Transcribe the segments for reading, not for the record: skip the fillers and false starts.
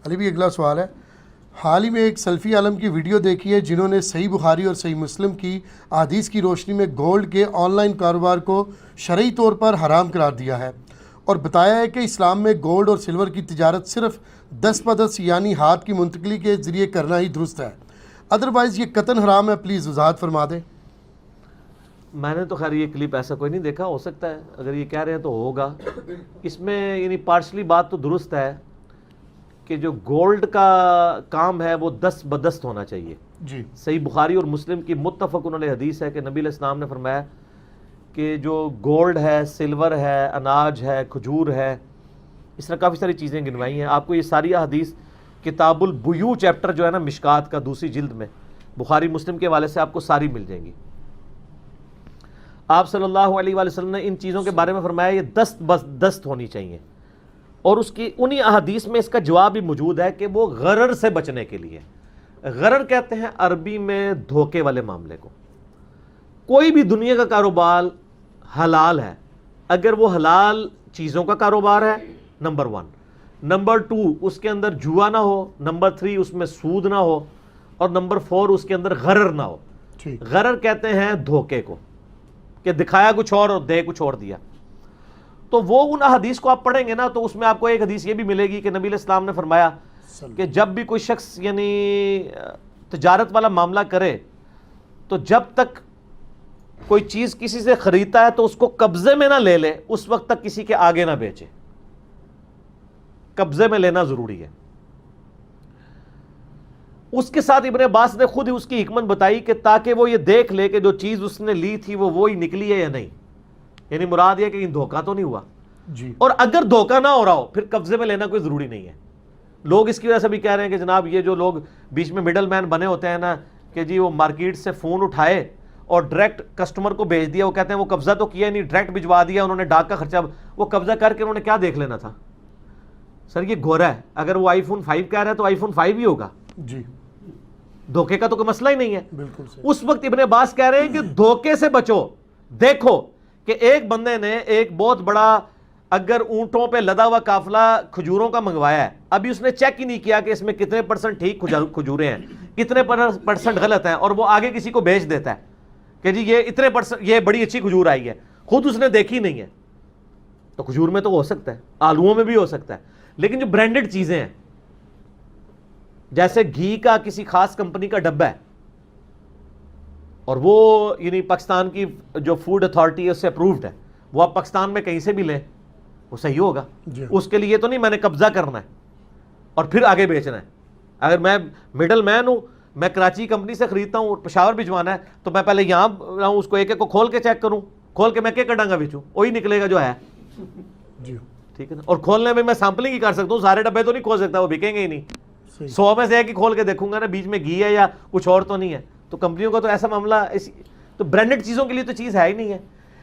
علی بھی اگلا سوال ہے، حال ہی میں ایک سلفی عالم کی ویڈیو دیکھی ہے جنہوں نے صحیح بخاری اور صحیح مسلم کی احادیث کی روشنی میں گولڈ کے آن لائن کاروبار کو شرعی طور پر حرام قرار دیا ہے اور بتایا ہے کہ اسلام میں گولڈ اور سلور کی تجارت صرف دست بدست یعنی ہاتھ کی منتقلی کے ذریعے کرنا ہی درست ہے، ادروائز یہ قطعاً حرام ہے، پلیز وضاحت فرما دیں۔ میں نے تو خیر یہ کلپ ایسا کوئی نہیں دیکھا، ہو سکتا ہے اگر یہ کہہ رہے ہیں تو ہوگا۔ اس میں یعنی پارشلی بات تو درست ہے کہ جو گولڈ کا کام ہے وہ دست بدست ہونا چاہیے۔ جی صحیح بخاری اور مسلم کی متفق علیہ حدیث ہے کہ نبی علیہ السلام نے فرمایا کہ جو گولڈ ہے، سلور ہے، اناج ہے، کھجور ہے، اس طرح کافی ساری چیزیں گنوائی ہیں۔ آپ کو یہ ساری حدیث کتاب البیوع چیپٹر جو ہے نا مشکات کا دوسری جلد میں بخاری مسلم کے حوالے سے آپ کو ساری مل جائیں گی۔ آپ صلی اللہ علیہ وآلہ وسلم نے ان چیزوں کے بارے میں فرمایا یہ دست بدست ہونی چاہیے، اور اس کی انہی احادیث میں اس کا جواب بھی موجود ہے کہ وہ غرر سے بچنے کے لیے۔ غرر کہتے ہیں عربی میں دھوکے والے معاملے کو۔ کوئی بھی دنیا کا کاروبار حلال ہے اگر وہ حلال چیزوں کا کاروبار ہے، نمبر 1، نمبر 2 اس کے اندر جوا نہ ہو، نمبر 3 اس میں سود نہ ہو، اور نمبر 4 اس کے اندر غرر نہ ہو۔ غرر کہتے ہیں دھوکے کو، کہ دکھایا کچھ اور دے کچھ اور دیا۔ تو وہ ان حدیث کو آپ پڑھیں گے نا تو اس میں آپ کو ایک حدیث یہ بھی ملے گی کہ نبی علیہ السلام نے فرمایا کہ جب بھی کوئی شخص یعنی تجارت والا معاملہ کرے تو جب تک کوئی چیز کسی سے خریدتا ہے تو اس کو قبضے میں نہ لے لے، اس وقت تک کسی کے آگے نہ بیچے۔ قبضے میں لینا ضروری ہے۔ اس کے ساتھ ابن عباس نے خود ہی اس کی حکمت بتائی کہ تاکہ وہ یہ دیکھ لے کہ جو چیز اس نے لی تھی وہ وہی نکلی ہے یا نہیں، یعنی مراد یہ کہ دھوکہ تو نہیں ہوا۔ جی اور اگر دھوکہ نہ ہو رہا ہو پھر قبضے میں لینا کوئی ضروری نہیں ہے۔ لوگ اس کی وجہ سے بھی کہہ رہے ہیں کہ جناب یہ جو لوگ بیچ میں مڈل مین بنے ہوتے ہیں نا کہ جی وہ مارکیٹ سے فون اٹھائے اور ڈائریکٹ کسٹمر کو بھیج دیا، وہ کہتے ہیں وہ قبضہ تو کیا نہیں، ڈائریکٹ بھجوا دیا انہوں نے، ڈاک کا خرچہ، وہ قبضہ کر کے انہوں نے کیا دیکھ لینا تھا؟ سر یہ گورا ہے، اگر وہ آئی فون 5 کہہ رہا ہے تو آئی فون 5 ہی ہوگا، جی دھوکے کا تو کوئی مسئلہ ہی نہیں ہے۔ بالکل صحیح۔ اس وقت ابن عباس کہہ رہے ہیں کہ دھوکے سے بچو۔ دیکھو کہ ایک بندے نے ایک بہت بڑا اگر اونٹوں پہ لدا ہوا قافلہ کھجوروں کا منگوایا ہے، ابھی اس نے چیک ہی نہیں کیا کہ اس میں کتنے % ٹھیک کھجوریں ہیں، کتنے % غلط ہیں، اور وہ آگے کسی کو بیچ دیتا ہے کہ جی یہ اتنے % یہ بڑی اچھی کھجور آئی ہے، خود اس نے دیکھی نہیں ہے۔ تو کھجور میں تو ہو سکتا ہے، آلوؤں میں بھی ہو سکتا ہے، لیکن جو برانڈڈ چیزیں ہیں جیسے گھی کا کسی خاص کمپنی کا ڈبہ ہے اور وہ یعنی پاکستان کی جو فوڈ اتھارٹی ہے اس سے اپرووڈ ہے، وہ آپ پاکستان میں کہیں سے بھی لیں وہ صحیح ہوگا۔ جی اس کے لیے تو نہیں میں نے قبضہ کرنا ہے اور پھر آگے بیچنا ہے۔ اگر میں مڈل مین ہوں، میں کراچی کمپنی سے خریدتا ہوں اور پشاور بھجوانا ہے تو میں پہلے یہاں رہوں، اس کو ایک ایک کو کھول کے چیک کروں، کھول کے میں کیا کڈاں گا بیچوں، وہی نکلے گا جو ہے، جی ٹھیک ہے نا۔ اور کھولنے میں سیمپلنگ ہی کر سکتا ہوں، سارے ڈبے تو نہیں کھول سکتا، وہ بکیں گے ہی نہیں۔ 100 میں سے ایک ہی کھول کے دیکھوں گا نا بیچ میں گھی ہے یا کچھ اور تو نہیں ہے۔ تو کمپنیوں کا تو ایسا معاملہ تو برانڈڈ چیزوں کے لیے تو چیز ہے ہی نہیں ہے۔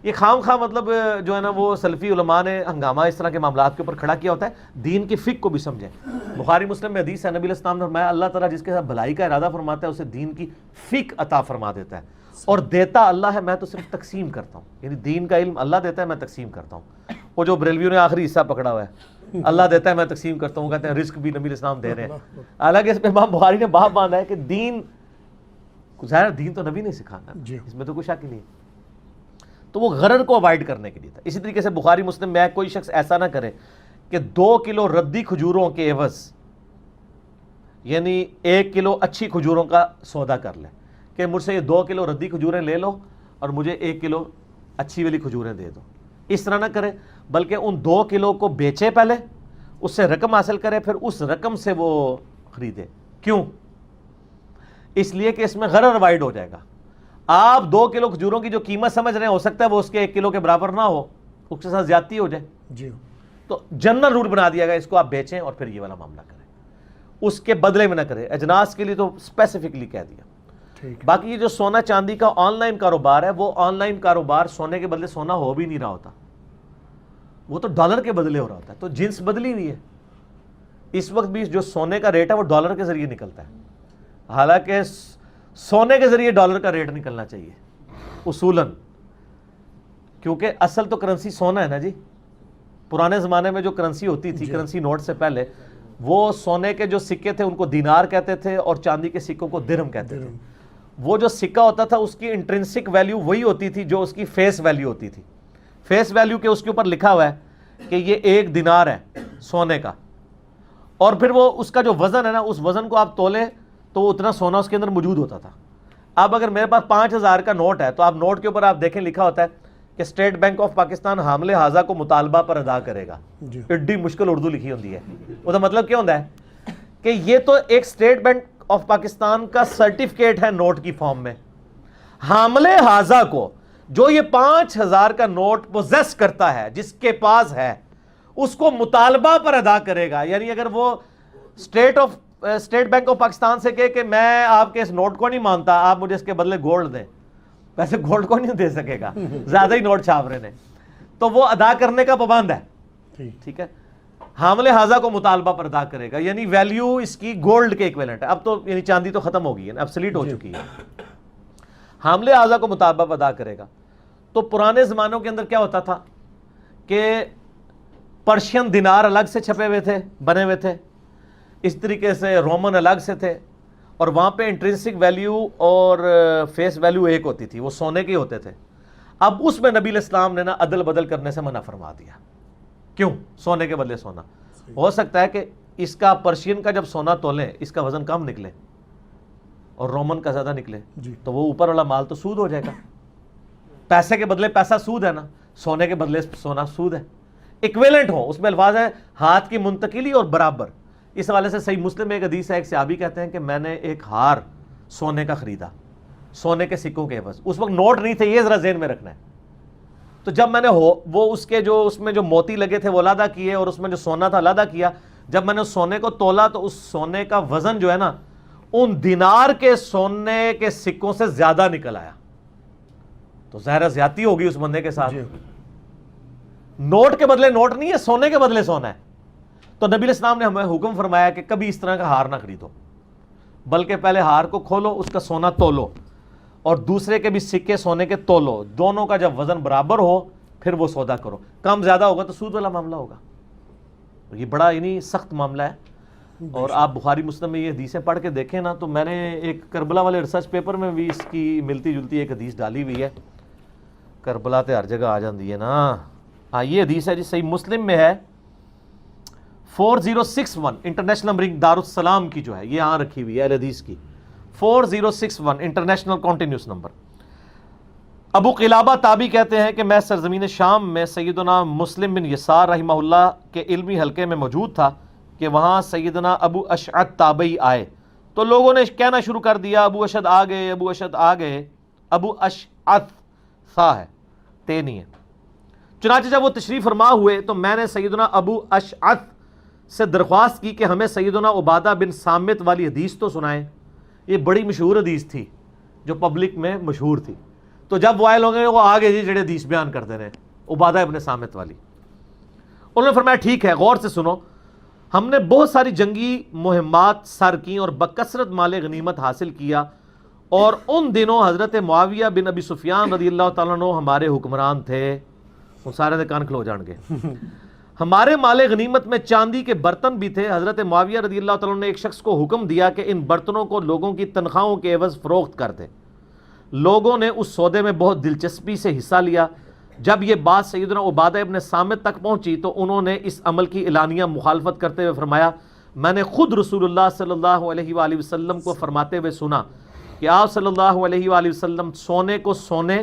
یہ خام خواہ مطلب جو ہے نا وہ سلفی علماء نے ہنگامہ اس طرح کے معاملات کے اوپر کھڑا کیا ہوتا ہے۔ دین کی فقہ کو بھی سمجھیں۔ بخاری مسلم میں حدیث ہے، نبی علیہ السلام نے فرمایا اللہ تعالیٰ جس کے ساتھ بھلائی کا ارادہ فرماتا ہے اسے دین کی فقہ عطا فرما دیتا ہے، اور دیتا اللہ ہے، میں تو صرف تقسیم کرتا ہوں۔ یعنی دین کا علم اللہ دیتا ہے، میں تقسیم کرتا ہوں۔ وہ جو بریلویوں نے آخری حصہ پکڑا ہوا ہے، اللہ دیتا ہے میں تقسیم کرتا ہوں، کہتے ہیں رزق بھی نبی علیہ السلام دے رہے ہیں۔ حالانکہ اس پہ امام بخاری نے باب باندھا ہے کہ دین ظاہر دین تو نبی نے سکھانا، اس میں تو کوئی شک ہی نہیں۔ تو وہ غرر کو اوائڈ کرنے کے لیے تھا۔ اسی طریقے سے بخاری مسلم میں کوئی شخص ایسا نہ کرے کہ 2 کلو ردی کھجوروں کے عوض یعنی 1 کلو اچھی کھجوروں کا سودا کر لے کہ مجھ سے یہ 2 کلو ردی کھجوریں لے لو اور مجھے 1 کلو اچھی والی کھجوریں دے دو۔ اس طرح نہ کرے، بلکہ ان 2 کلو کو بیچے، پہلے اس سے رقم حاصل کرے، پھر اس رقم سے وہ خریدے۔ کیوں؟ اس لیے کہ اس میں غرر اوائڈ ہو جائے گا۔ آپ 2 کلو کھجوروں کی جو قیمت سمجھ رہے ہیں ہو سکتا ہے وہ اس کے 1 کلو کے برابر نہ ہو، اس کے ساتھ زیادتی ہو جائے۔ جی تو جنرل رول بنا دیا گیا اس کو آپ بیچیں اور پھر یہ والا معاملہ کریں، اس کے بدلے میں نہ کریں۔ اجناس کے لیے تو اسپیسیفکلی کہہ دیا۔ باقی یہ جو سونا چاندی کا آن لائن کاروبار ہے، وہ آن لائن کاروبار سونے کے بدلے سونا ہو بھی نہیں رہا ہوتا، وہ تو ڈالر کے بدلے ہو رہا ہوتا ہے، تو جنس بدلی ہوئی ہے۔ اس وقت بھی جو سونے کا ریٹ ہے وہ ڈالر کے ذریعے نکلتا ہے، حالانکہ سونے کے ذریعے ڈالر کا ریٹ نکلنا چاہیے اصولاً، کیونکہ اصل تو کرنسی سونا ہے نا جی۔ پرانے زمانے میں جو کرنسی ہوتی تھی، کرنسی نوٹ سے پہلے، وہ سونے کے جو سکے تھے ان کو دینار کہتے تھے اور چاندی کے سکوں کو درہم کہتے تھے. وہ جو سکہ ہوتا تھا اس کی انٹرنسک ویلیو وہی ہوتی تھی جو اس کی فیس ویلیو ہوتی تھی. فیس ویلیو کے اس کے اوپر لکھا ہوا ہے کہ یہ 1 دینار ہے سونے کا, اور پھر وہ اس کا جو وزن ہے نا, اس وزن کو آپ تولے تو وہ اتنا سونا اس کے اندر موجود ہوتا تھا. اب اگر میرے پاس 5000 کا نوٹ ہے تو آپ نوٹ کے اوپر آپ دیکھیں لکھا ہوتا ہے کہ اسٹیٹ بینک آف پاکستان حامل حاضہ کو مطالبہ پر ادا کرے گا. ایڈی مشکل اردو لکھی ہوتی ہے. وہ تو مطلب کیا ہوتا ہے کہ یہ تو ایک اسٹیٹ بینک آف پاکستان کا سرٹیفکیٹ ہے نوٹ کی فارم میں. حامل حاضہ کو جو یہ 5000 کا نوٹ پوزیس کرتا ہے, جس کے پاس ہے, اس کو مطالبہ پر ادا کرے گا. یعنی اگر وہ اسٹیٹ بینک آف پاکستان سے کہے کہ میں آپ کے اس نوٹ کو نہیں مانتا, آپ مجھے اس کے بدلے گولڈ دیں, ویسے گولڈ کو نہیں دے سکے گا, زیادہ ہی نوٹ چھاپ رہے ہیں, تو وہ ادا کرنے کا پابند ہے. ٹھیک ہے, حامل حاضہ کو مطالبہ پر ادا کرے گا, یعنی ویلیو اس کی گولڈ کے ایکویلنٹ ہے. اب تو یعنی چاندی تو ختم ہو گئی ہے, ابسلیٹ ہو چکی ہے. حامل حاضہ کو مطالبہ پر ادا کرے گا. تو پرانے زمانوں کے اندر کیا ہوتا تھا کہ پرشین دینار الگ سے چھپے ہوئے تھے, بنے ہوئے تھے, اس طریقے سے رومن الگ سے تھے, اور وہاں پہ انٹرنسک ویلیو اور فیس ویلیو ایک ہوتی تھی, وہ سونے کے ہوتے تھے. اب اس میں نبی علیہ السلام نے نا عدل بدل کرنے سے منع فرما دیا. کیوں؟ سونے کے بدلے سونا. ہو سکتا ہے کہ اس کا پرشین کا جب سونا تولیں اس کا وزن کم نکلے اور رومن کا زیادہ نکلے, تو وہ اوپر والا مال تو سود ہو جائے گا. پیسے کے بدلے پیسہ سود ہے نا, سونے کے بدلے سونا سود ہے. ایکویلنٹ ہو, اس میں الفاظ ہے ہاتھ کی منتقلی اور برابر. اس حوالے سے صحیح مسلم میں ایک حدیث ہے, ایک صحابی کہتے ہیں کہ میں نے ایک ہار سونے کا خریدا, سونے کے سکوں کے عوض. اس وقت نوٹ نہیں تھے, یہ ذرا ذہن میں رکھنا ہے. تو جب میں نے وہ اس کے جو اس میں جو موتی لگے تھے وہ علیحدہ کیے, اور اس میں جو سونا تھا علیحدہ کیا. جب میں نے سونے کو تولا تو اس سونے کا وزن جو ہے نا ان دینار کے سونے کے سکوں سے زیادہ نکل آیا. تو ظاہر زیادتی ہوگی اس بندے کے ساتھ. نوٹ کے بدلے نوٹ نہیں ہے, سونے کے بدلے سونا ہے. تو نبی علیہ السلام نے ہمیں حکم فرمایا کہ کبھی اس طرح کا ہار نہ خریدو, بلکہ پہلے ہار کو کھولو, اس کا سونا تولو, اور دوسرے کے بھی سکے سونے کے تولو. دونوں کا جب وزن برابر ہو پھر وہ سودا کرو. کم زیادہ ہوگا تو سود والا معاملہ ہوگا. یہ بڑا یعنی سخت معاملہ ہے. اور آپ بخاری مسلم میں یہ حدیثیں پڑھ کے دیکھیں نا, تو میں نے ایک کربلا والے ریسرچ پیپر میں بھی اس کی ملتی جلتی ایک حدیث ڈالی ہوئی ہے. کربلا تو ہر جگہ آ جاتی ہے نا. ہاں, یہ حدیث ہے جی صحیح مسلم میں ہے 4061 انٹرنیشنل نمبرنگ دارالسلام کی جو ہے, یہ یہاں رکھی ہوئی ہے حدیث کی 4061 انٹرنیشنل کنٹینیوس نمبر. ابو قلابہ تابعی کہتے ہیں کہ میں سرزمین شام میں سیدنا مسلم بن یسار رحمہ اللہ کے علمی حلقے میں موجود تھا کہ وہاں سیدنا ابو اشعث تابعی آئے, تو لوگوں نے کہنا شروع کر دیا ابو اشعث آ گئے, ابو اشعث آ گئے. ابو اشعث سا ہے, تے نہیں ہے. چنانچہ جب وہ تشریف فرما ہوئے تو میں نے سیدنا ابو اشعث سے درخواست کی کہ ہمیں سیدنا عبادہ بن صامت والی حدیث تو سنائیں. یہ بڑی مشہور حدیث تھی جو پبلک میں مشہور تھی. تو جب وہ آئے لوگ وہ آگے جی جڑے حدیث بیان کرتے رہے, عبادہ ابن صامت والی. انہوں نے فرمایا ٹھیک ہے, غور سے سنو. ہم نے بہت ساری جنگی مہمات سر کی اور بکثرت مال غنیمت حاصل کیا, اور ان دنوں حضرت معاویہ بن ابی سفیان رضی اللہ تعالیٰ عنہ ہمارے حکمران تھے. وہ سارے دے کان کھلو جان گے. ہمارے مال غنیمت میں چاندی کے برتن بھی تھے. حضرت معاویہ رضی اللہ تعالیٰ عنہ نے ایک شخص کو حکم دیا کہ ان برتنوں کو لوگوں کی تنخواہوں کے عوض فروخت کر دے. لوگوں نے اس سودے میں بہت دلچسپی سے حصہ لیا. جب یہ بات سیدنا عبادہ ابن صامت تک پہنچی تو انہوں نے اس عمل کی اعلانیہ مخالفت کرتے ہوئے فرمایا میں نے خود رسول اللہ صلی اللہ علیہ وآلہ وسلم کو فرماتے ہوئے سنا کہ آپ صلی اللہ علیہ وآلہ وسلم سونے کو سونے,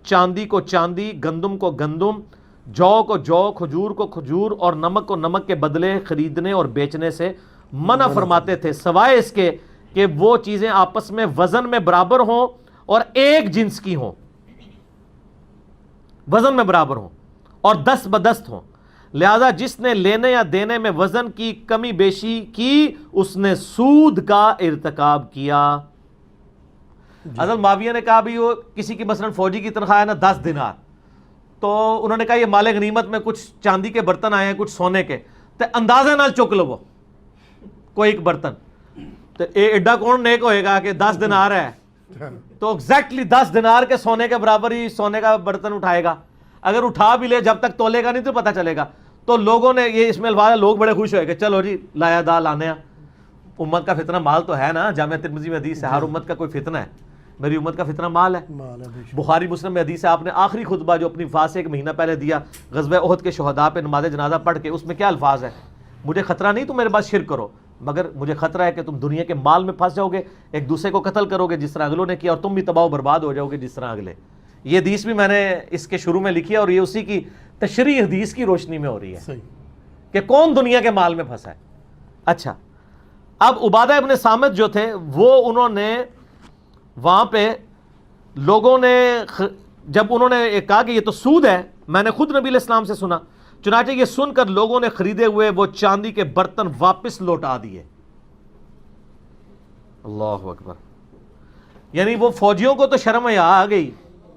چاندی کو چاندی, گندم کو گندم, جو کو جو, کھجور کو کھجور اور نمک کو نمک کے بدلے خریدنے اور بیچنے سے منع فرماتے تھے, سوائے اس کے کہ وہ چیزیں آپس میں وزن میں برابر ہوں اور ایک جنس کی ہوں, وزن میں برابر ہوں اور دست بدست ہوں. لہذا جس نے لینے یا دینے میں وزن کی کمی بیشی کی اس نے سود کا ارتکاب کیا. حضرت معاویہ نے کہا بھی وہ کسی کی مثلا فوجی کی تنخواہ ہے نا 10 دینار, تو انہوں نے کہا یہ مال غنیمت میں کچھ چاندی کے برتن آئے ہیں کچھ سونے کے, تو اندازے نال چک لو وہ کوئی ایک برتن, تو ایڈا کون نیک ہوئے گا کہ 10 دینار ہے تو ایگزیکٹلی 10 دینار کے سونے کے برابر ہی سونے کا برتن اٹھائے گا. اگر اٹھا بھی لے جب تک تولے گا نہیں تو پتہ چلے گا. تو لوگوں نے یہ اس میں الفاظ لوگ بڑے خوش ہوئے کہ چلو جی لایا دا لانے امت کا فتنہ مال تو ہے نا. جامعہ ترمذی میں حدیث ہے ہر امت کا کوئی فتنہ ہے, میری امت کا فتنہ مال ہے. بخاری مسلم میں حدیث ہے آپ نے آخری خطبہ جو اپنی وفات سے 1 مہینہ پہلے دیا غزوہ احد کے شہداء پہ نماز جنازہ پڑھ کے, اس میں کیا الفاظ ہے؟ مجھے خطرہ نہیں تم میرے پاس شرک کرو, مگر مجھے خطرہ ہے کہ تم دنیا کے مال میں پھنس جاؤ گے, ایک دوسرے کو قتل کرو گے جس طرح اگلوں نے کیا, اور تم بھی تباہ و برباد ہو جاؤ گے جس طرح اگلے. یہ حدیث بھی میں نے اس کے شروع میں لکھی ہے اور یہ اسی کی تشریح حدیث کی روشنی میں ہو رہی ہے کہ کون دنیا کے مال میں پھنسا ہے. اچھا, اب عبادہ ابن صامت جو تھے وہ انہوں نے وہاں پہ لوگوں نے جب انہوں نے کہا کہ یہ تو سود ہے, میں نے خود نبی علیہ السلام سے سنا, چنانچہ یہ سن کر لوگوں نے خریدے ہوئے وہ چاندی کے برتن واپس لوٹا دیے. اللہ اکبر. یعنی وہ فوجیوں کو تو شرم آ گئی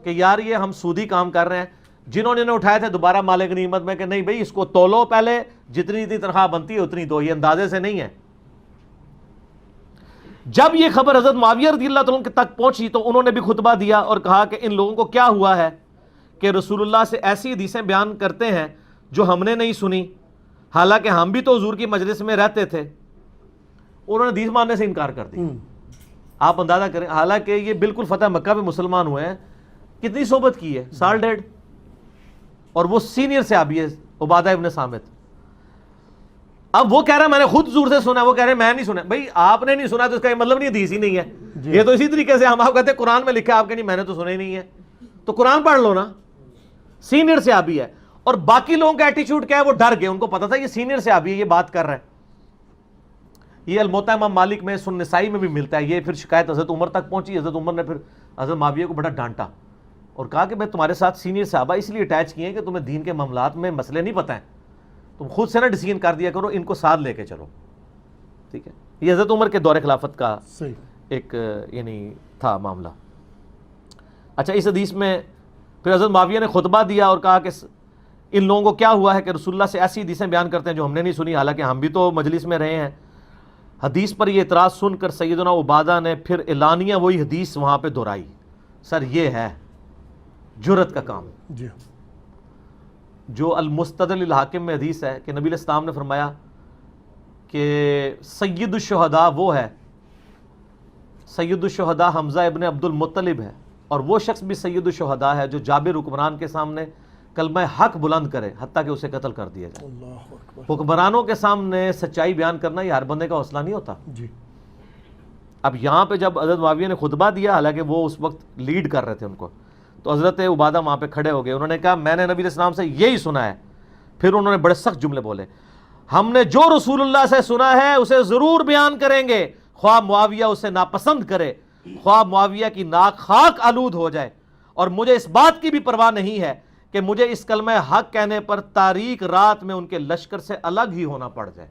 کہ یار یہ ہم سودی کام کر رہے ہیں. جنہوں نے اٹھائے تھے دوبارہ مال غنیمت میں کہ نہیں بھائی اس کو تولو, پہلے جتنی تنخواہ بنتی ہے اتنی دو, یہ اندازے سے نہیں ہے. جب یہ خبر حضرت معاویہ رضی اللہ عنہ تک پہنچی تو انہوں نے بھی خطبہ دیا اور کہا کہ ان لوگوں کو کیا ہوا ہے کہ رسول اللہ سے ایسی حدیثیں بیان کرتے ہیں جو ہم نے نہیں سنی, حالانکہ ہم بھی تو حضور کی مجلس میں رہتے تھے. انہوں نے حدیث ماننے سے انکار کر دی. آپ اندازہ کریں, حالانکہ یہ بالکل فتح مکہ میں مسلمان ہوئے ہیں, کتنی صحبت کی ہے, 1.5 سال, اور وہ سینئر صحابی ہے عبادہ ابن صامت. اب وہ کہہ رہا ہے میں نے خود حضور سے سنا, وہ کہہ رہے ہیں میں نہیں سنا. بھائی آپ نے نہیں سنا تو اس کا یہ مطلب نہیں حدیث ہی نہیں ہے. یہ تو اسی طریقے سے ہم آپ کہتے ہیں قرآن میں لکھا ہے, آپ کہ نہیں میں نے تو سنا ہی نہیں ہے, تو قرآن پڑھ لو نا. سینئر صحابی ہے, اور باقی لوگوں کا ایٹیچیوڈ کیا ہے, وہ ڈر گئے, ان کو پتا تھا یہ سینئر صحابی ہے, یہ بات کر رہا ہے. یہ الموطا امام مالک میں سنن نسائی میں بھی ملتا ہے. یہ پھر شکایت حضرت عمر تک پہنچی, حضرت عمر نے پھر حضرت معاویہ کو بڑا ڈانٹا اور کہا کہ میں تمہارے ساتھ سینئر صحابہ اس لیے اٹیچ کیے ہیں کہ تمہیں دین کے معاملات میں مسئلے نہیں پتہ ہیں, تم خود سے نہ ڈیسیژن کر دیا کرو, ان کو ساتھ لے کے چلو. ٹھیک ہے, یہ حضرت عمر کے دور خلافت کا ایک یعنی تھا معاملہ. اچھا, اس حدیث میں پھر حضرت معاویہ نے خطبہ دیا اور کہا کہ ان لوگوں کو کیا ہوا ہے کہ رسول اللہ سے ایسی حدیثیں بیان کرتے ہیں جو ہم نے نہیں سنی, حالانکہ ہم بھی تو مجلس میں رہے ہیں. حدیث پر یہ اعتراض سن کر سیدنا عبادہ نے پھر اعلانیہ وہی حدیث وہاں پہ دہرائی. سر یہ ہے جرت کا کام. جی, جو المستدل الحاکم میں حدیث ہے کہ نبی علیہ السلام نے فرمایا کہ سید الشہداء وہ ہے, سید الشہداء حمزہ ابن عبد المطلب ہے, اور وہ شخص بھی سید الشہداء ہے جو جابر حکمران کے سامنے کلمہ حق بلند کرے حتیٰ کہ اسے قتل کر دیا جائے. حکمرانوں کے سامنے سچائی بیان کرنا یہ ہر بندے کا حوصلہ نہیں ہوتا. جی, اب یہاں پہ جب حضرت معاویہ نے خطبہ دیا, حالانکہ وہ اس وقت لیڈ کر رہے تھے ان کو, تو حضرت عبادہ وہاں پہ کھڑے ہو گئے. انہوں نے کہا میں نے نبی علیہ السلام سے یہی سنا ہے. پھر انہوں نے بڑے سخت جملے بولے, ہم نے جو رسول اللہ سے سنا ہے اسے ضرور بیان کریں گے, خواہ معاویہ اسے ناپسند کرے, خواہ معاویہ کی ناک خاک آلود ہو جائے. اور مجھے اس بات کی بھی پرواہ نہیں ہے کہ مجھے اس کلمہ حق کہنے پر تاریک رات میں ان کے لشکر سے الگ ہی ہونا پڑ جائے.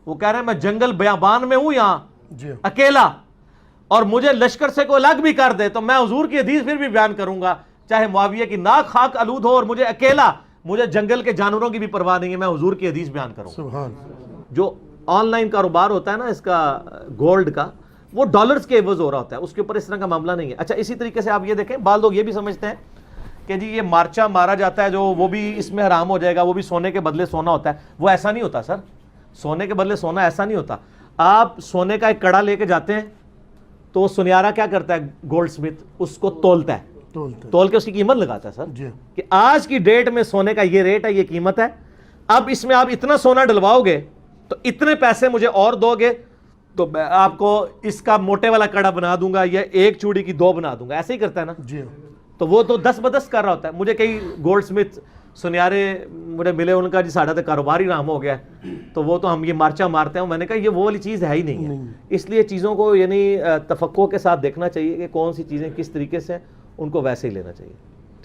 وہ کہہ رہے ہیں میں جنگل بیابان میں ہوں یہاں اکیلا, اور مجھے لشکر سے کوئی الگ بھی کر دے تو میں حضور کی حدیث پھر بھی بیان کروں گا, چاہے معاویہ کی ناک خاک آلود ہو, اور مجھے اکیلا, مجھے جنگل کے جانوروں کی بھی پرواہ نہیں ہے, میں حضور کی حدیث بیان کروں. سبحان. جو آن لائن کاروبار ہوتا ہے نا اس کا گولڈ کا, وہ ڈالرز کے عوض ہو رہا ہوتا ہے, اس کے اوپر اس طرح کا معاملہ نہیں ہے. اچھا, اسی طریقے سے آپ یہ دیکھیں, بعض لوگ یہ بھی سمجھتے ہیں کہ جی یہ مارچا مارا جاتا ہے جو وہ بھی اس میں حرام ہو جائے گا, وہ بھی سونے کے بدلے سونا ہوتا ہے. وہ ایسا نہیں ہوتا سر, سونے کے بدلے سونا ایسا نہیں ہوتا. آپ سونے کا ایک کڑا لے کے جاتے ہیں تو سنیارا کیا کرتا ہے, گولڈ سمتھ اس کو تولتا ہے, تول کے اس کی قیمت لگاتا ہے سر, کہ آج کی ڈیٹ میں سونے کا یہ ریٹ ہے, یہ قیمت ہے. اب اس میں آپ اتنا سونا ڈلواؤ گے تو اتنے پیسے مجھے اور دو گے تو میں آپ کو اس کا موٹے والا کڑا بنا دوں گا, یا ایک چوڑی کی 2 بنا دوں گا. ایسے ہی کرتا ہے نا. تو وہ تو 10 بدس کر رہا ہوتا ہے. مجھے کئی گولڈ سمتھ سنیارے مجھے ملے, ان کا جی ساڑھا تو کاروبار ہی رام ہو گیا ہے, تو وہ تو ہم یہ مارچا مارتے ہیں. میں نے کہا یہ وہ والی چیز ہے ہی نہیں ہے. اس لیے چیزوں کو یعنی تفقع کے ساتھ دیکھنا چاہیے کہ کون سی چیزیں کس طریقے سے, ان کو ویسے ہی لینا چاہیے.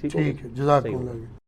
ٹھیک ہے, جزاک اللہ.